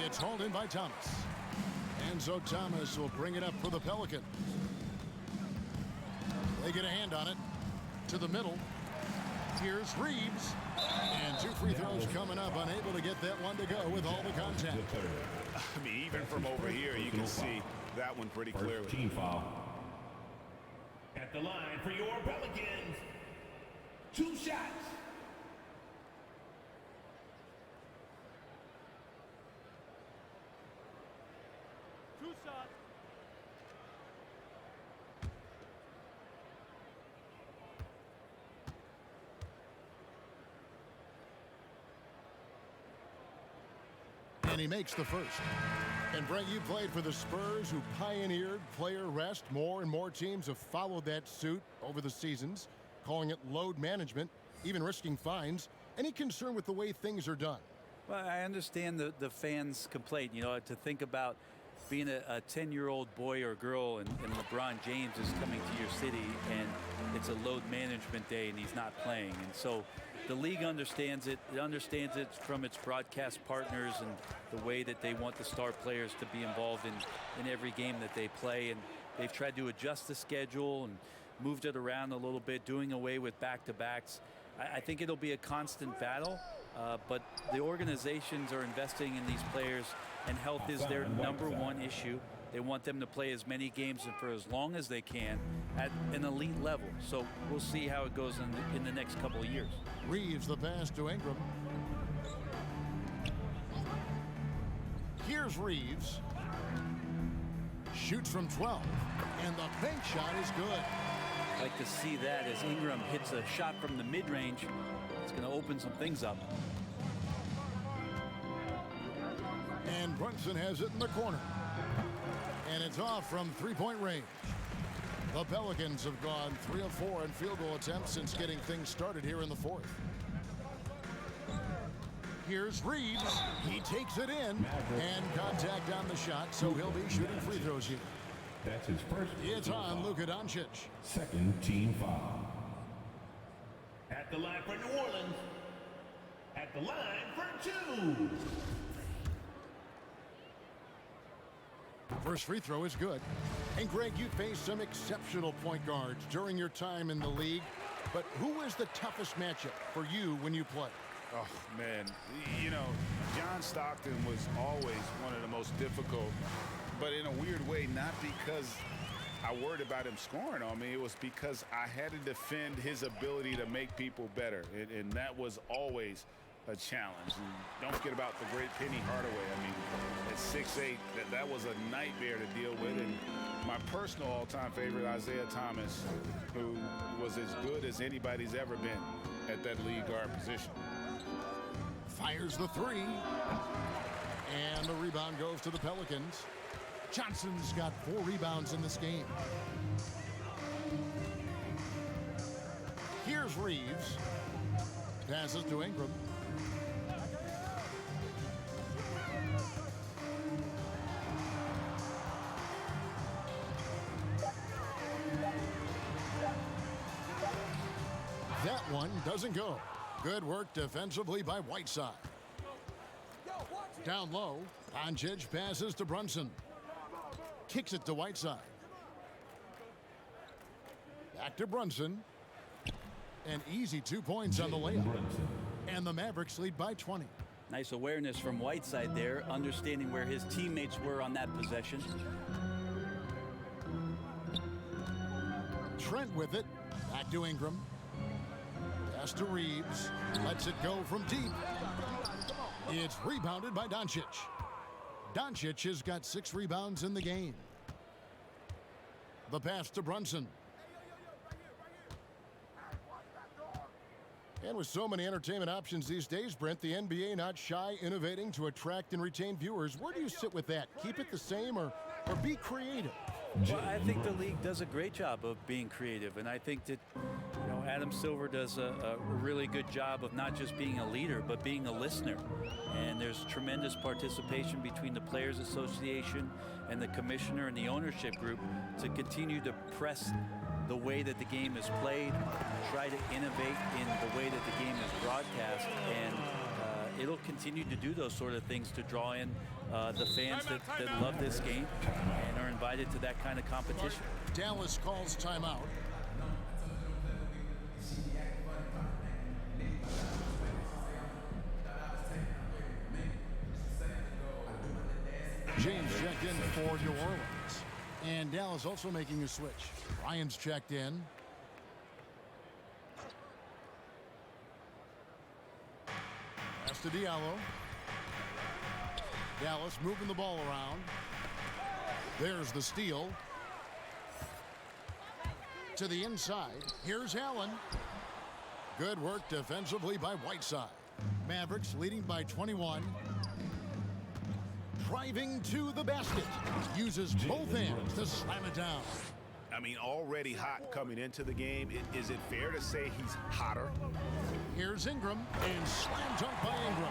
It's hauled in by Thomas. And so Thomas will bring it up for the Pelicans. They get a hand on it. To the middle. Here's Reeves. And 2 free throws coming up. Unable to get that one to go with all the contact. I mean, even from over here, you can see that one pretty clearly. Team foul. At the line for your Pelicans. 2 shots. And he makes the first. And Brent, you played for the Spurs, who pioneered player rest. More and more teams have followed that suit over the seasons, calling it load management, even risking fines. Any concern with the way things are done? Well, I understand the fans' complaint. You know, to think about being a 10-year-old boy or girl and LeBron James is coming to your city and it's a load management day and he's not playing. And so the league understands it. It understands it from its broadcast partners and the way that they want the star players to be involved in every game that they play. And they've tried to adjust the schedule and moved it around a little bit, doing away with back-to-backs. I think it'll be a constant battle, but the organizations are investing in these players, and health is their #1 issue. They want them to play as many games and for as long as they can at an elite level. So we'll see how it goes in the next couple of years. Reeves the pass to Ingram. Here's Reeves. Shoots from 12. And the bank shot is good. I'd like to see that as Ingram hits a shot from the mid-range. It's going to open some things up. And Brunson has it in the corner. And it's off from three-point range. The Pelicans have gone 3 of 4 in field goal attempts since getting things started here in the fourth. Here's Reeves. He takes it in. And contact on the shot, so he'll be shooting free throws here. That's his first. It's on Luka Doncic. Second team foul. At the line for New Orleans. At the line for 2. First free throw is good. And Greg, you faced some exceptional point guards during your time in the league. But who is the toughest matchup for you when you play? Oh, man. You know, John Stockton was always one of the most difficult, but in a weird way, not because I worried about him scoring on me. It was because I had to defend his ability to make people better, and that was always a challenge. And don't forget about the great Penny Hardaway. I mean, at 6'8", that was a nightmare to deal with. And my personal all-time favorite, Isaiah Thomas, who was as good as anybody's ever been at that lead guard position. Fires the three. And the rebound goes to the Pelicans. Johnson's got 4 rebounds in this game. Here's Reeves. Passes to Ingram. That one doesn't go. Good work defensively by Whiteside. Down low, Doncic passes to Brunson. Kicks it to Whiteside. Back to Brunson. An easy 2 points on the layup. And the Mavericks lead by 20. Nice awareness from Whiteside there, understanding where his teammates were on that possession. Trent with it. Back to Ingram. Pass to Reeves. Lets it go from deep. It's rebounded by Doncic. Doncic has got 6 rebounds in the game. The pass to Brunson. And with so many entertainment options these days, Brent, the NBA not shy innovating to attract and retain viewers. Where do you sit with that? Keep it the same or be creative? Well, I think the league does a great job of being creative, and I think that Adam Silver does a really good job of not just being a leader, but being a listener. And there's tremendous participation between the Players Association and the commissioner and the ownership group to continue to press the way that the game is played, try to innovate in the way that the game is broadcast, and it'll continue to do those sort of things to draw in the fans that love this game and are invited to that kind of competition. Dallas calls timeout. James checked in for New Orleans. And Dallas also making a switch. Ryan's checked in. Pass to Diallo. Dallas moving the ball around. There's the steal. To the inside. Here's Allen. Good work defensively by Whiteside. Mavericks leading by 21. Driving to the basket. Uses both hands to slam it down. I mean, already hot coming into the game. Is it fair to say he's hotter? Here's Ingram, and slam dunk by Ingram.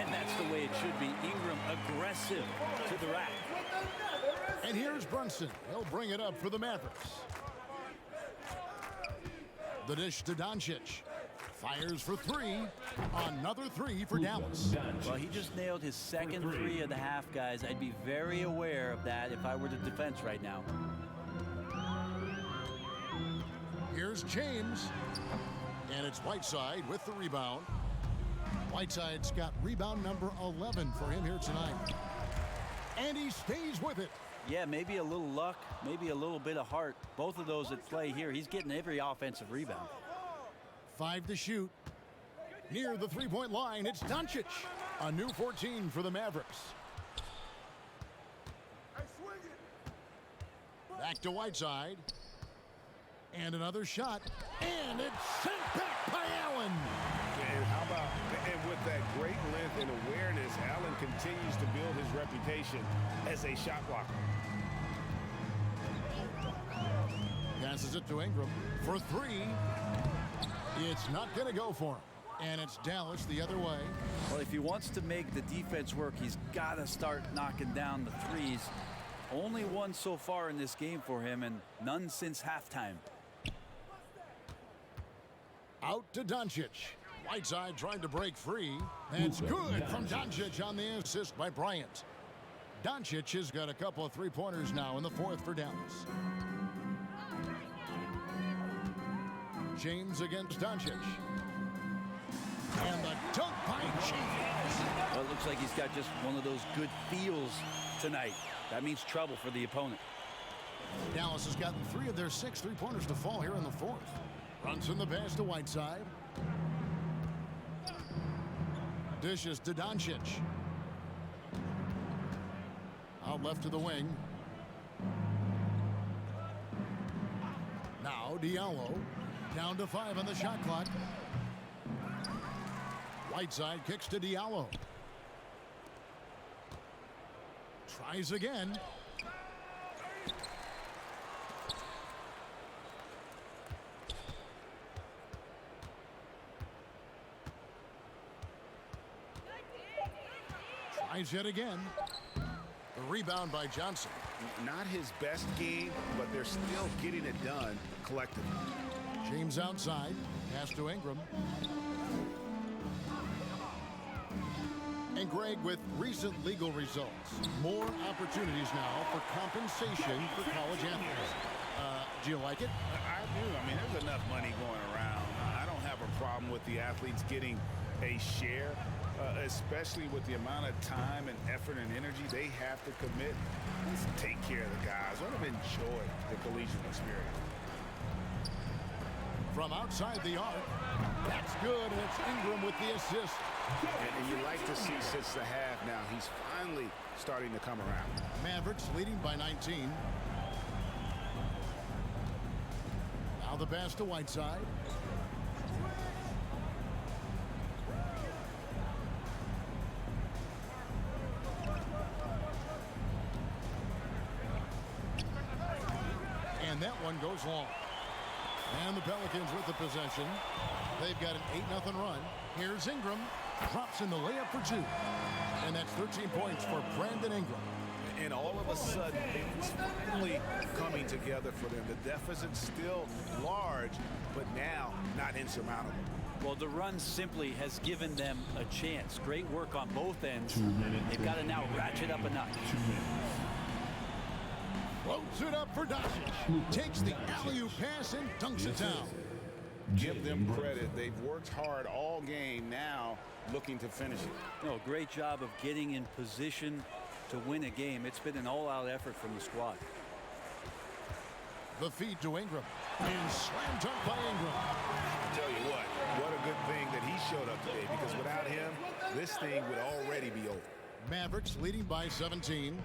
And that's the way it should be. Ingram aggressive to the rack. And here's Brunson. He'll bring it up for the Mavericks. The dish to Doncic. Fires for 3. Another 3 for Dallas. Well, he just nailed his second 3 of the half, guys. I'd be very aware of that if I were the defense right now. Here's James. And it's Whiteside with the rebound. Whiteside's got rebound number 11 for him here tonight. And he stays with it. Yeah, maybe a little luck, maybe a little bit of heart. Both of those at play here. He's getting every offensive rebound. 5 to shoot. Near the three-point line, it's Doncic. A new 14 for the Mavericks. Back to Whiteside. And another shot. And it's sent back by Allen. And how about, and with that great length and awareness, Allen continues to build his reputation as a shot blocker. Passes it to Ingram for 3. It's not going to go for him. And it's Dallas the other way. Well, if he wants to make the defense work, he's got to start knocking down the threes. Only one so far in this game for him, and none since halftime. Out to Doncic. Whiteside trying to break free. It's good from Doncic on the assist by Bryant. Doncic has got a couple of three-pointers now in the fourth for Dallas. James against Doncic. And the dunk by James. Well, it looks like he's got just one of those good feels tonight. That means trouble for the opponent. Dallas has gotten 3 of their 6 three-pointers to fall here in the fourth. Brunson the pass to Whiteside. Dishes to Doncic. Out left to the wing. Now Diallo. Down to 5 on the shot clock. Whiteside kicks to Diallo. Tries again. Tries yet again. The rebound by Johnson. Not his best game, but they're still getting it done collectively. James outside. Pass to Ingram. And Greg, with recent legal results, more opportunities now for compensation for college athletes. Do you like it? I do. I mean, there's enough money going around. I don't have a problem with the athletes getting a share, especially with the amount of time and effort and energy they have to commit. Let's take care of the guys. Let them enjoy the collegiate experience. From outside the arc, that's good, and it's Ingram with the assist. And you like to see since the half now, he's finally starting to come around. Mavericks leading by 19. Now the pass to Whiteside. And that one goes long. And the Pelicans with the possession. They've got an 8-0 run. Here's Ingram. Drops in the layup for 2. And that's 13 points for Brandon Ingram. And all of a sudden, it's finally coming together for them. The deficit's still large, but now not insurmountable. Well, the run simply has given them a chance. Great work on both ends. They've got to now ratchet up a notch. Floats it up for Doncic. Takes the alley-oop pass and dunks it down. Give them credit. They've worked hard all game, now looking to finish it. No, great job of getting in position to win a game. It's been an all-out effort from the squad. The feed to Ingram. And slam dunk by Ingram. I tell you what a good thing that he showed up today, because without him, this thing would already be over. Mavericks leading by 17.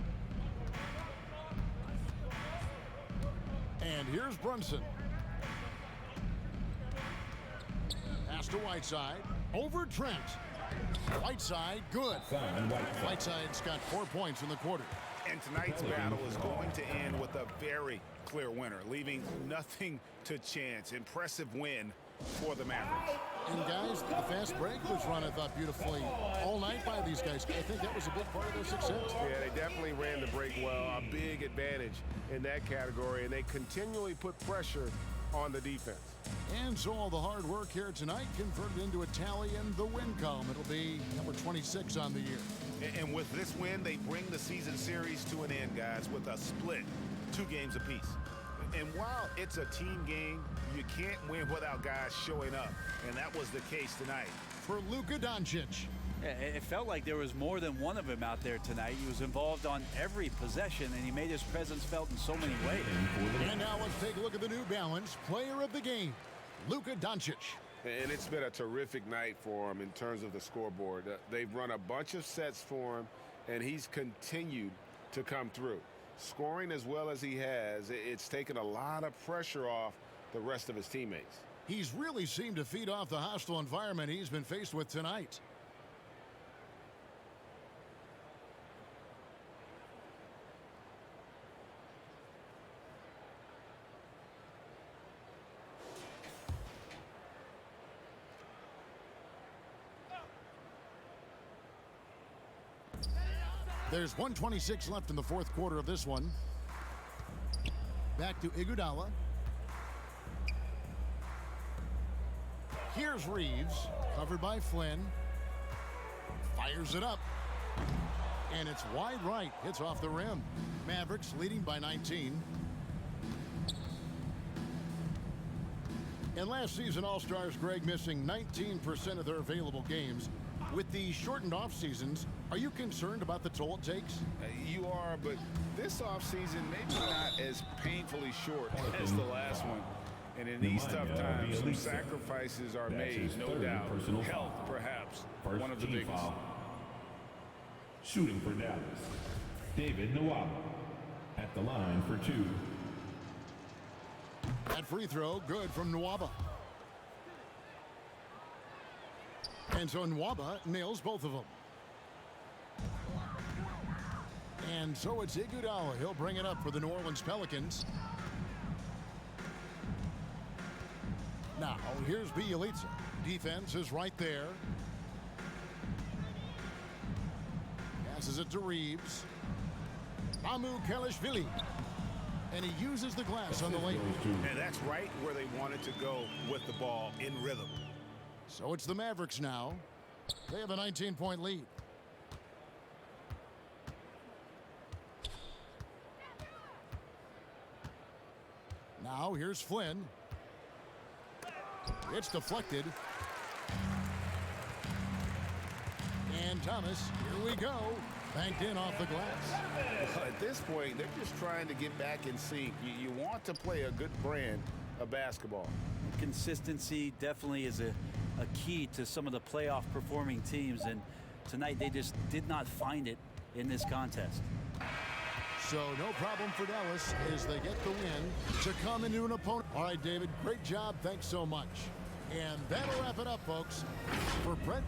And here's Brunson. Pass to Whiteside. Over Trent. Whiteside, good. Whiteside's got 4 points in the quarter. And tonight's battle is going to end with a very clear winner, leaving nothing to chance. Impressive win for the Mavericks. And guys, the fast break was run, I thought, beautifully all night by these guys. I think that was a big part of their success. Yeah, they definitely ran the break well. A big advantage in that category, and they continually put pressure on the defense. And so all the hard work here tonight converted into a tally in the win column. It'll be number 26 on the year. And with this win, they bring the season series to an end, guys, with a split 2 games apiece. And while it's a team game, you can't win without guys showing up. And that was the case tonight. For Luka Doncic. Yeah, it felt like there was more than one of him out there tonight. He was involved on every possession, and he made his presence felt in so many ways. And now let's take a look at the New Balance Player of the Game, Luka Doncic. And it's been a terrific night for him in terms of the scoreboard. They've run a bunch of sets for him, and he's continued to come through. Scoring as well as he has, it's taken a lot of pressure off the rest of his teammates. He's really seemed to feed off the hostile environment he's been faced with tonight. There's 1:26 left in the fourth quarter of this one. Back to Iguodala. Here's Reeves, covered by Flynn. Fires it up. And it's wide right. Hits off the rim. Mavericks leading by 19. And last season, All-Stars Greg missing 19% of their available games. With the shortened off seasons, are you concerned about the toll it takes? You are, but this offseason maybe not as painfully short as the last one. And in these tough times, some sacrifices are made, no doubt. Health, perhaps, one of the biggest. Foul. Shooting for Dallas, David Nwaba at the line for 2. That free throw, good from Nwaba. And so Nwaba nails both of them. And so it's Iguodala. He'll bring it up for the New Orleans Pelicans. Now, here's Bjelica. Defense is right there. Passes it to Reeves. Amu Kelishvili. And he uses the glass on the lane. And that's right where they wanted to go with the ball in rhythm. So it's the Mavericks now. They have a 19-point lead. Now here's Flynn. It's deflected. And Thomas, here we go. Banked in off the glass. Well, at this point, they're just trying to get back in sync. You want to play a good brand of basketball. Consistency definitely is a key to some of the playoff performing teams, and tonight they just did not find it in this contest. So no problem for Dallas as they get the win to come into an opponent. All right, David, great job. Thanks so much. And that'll wrap it up, folks. For Brett